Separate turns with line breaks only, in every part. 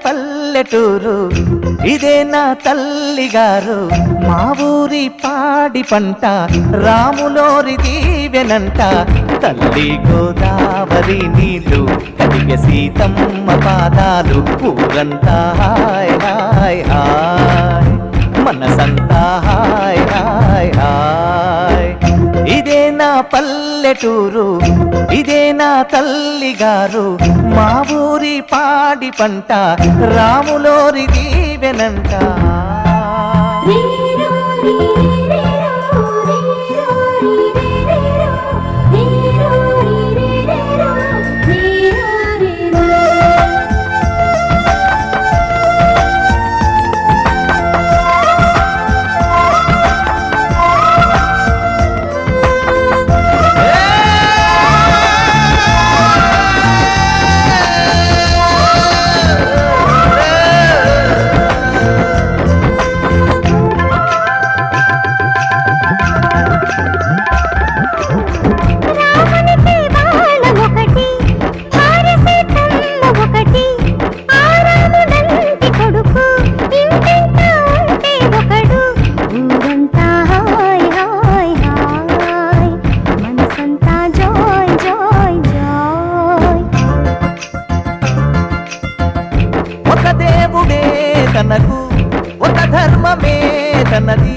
పల్లెటూరు ఇదే నా తల్లిగారు మా ఊరి పాడి పంట రాములోరి దీవెనంట తల్లి గోదావరి నీళ్ళు కడిగే సీతమ్మ పాదాలు ఊరంతా హాయ్ హాయ్ హాయ్ మనసంతా హాయ్ హాయ్ హాయ్ ఇదే నా పల్లెటూరు ఇదే నా తల్లిగారు మా ఊరి పాడి పంట రాములోరి దీవెనంట తనకు ఒక ధర్మమే తనది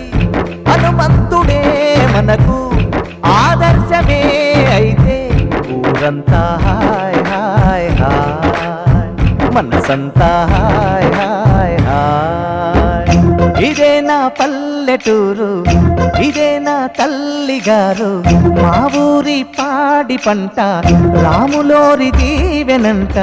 హనుమంతుడే మనకు ఆదర్శమే అయితే ఊరంతా హాయ్ హాయ్ హాయ్ మనసంతా హాయ్ హాయ్ హాయ్ ఇదే నా పల్లెటూరు ఇదే నా తల్లిగారు మా ఊరి పాడి పంట రాములోరి దీవెనంట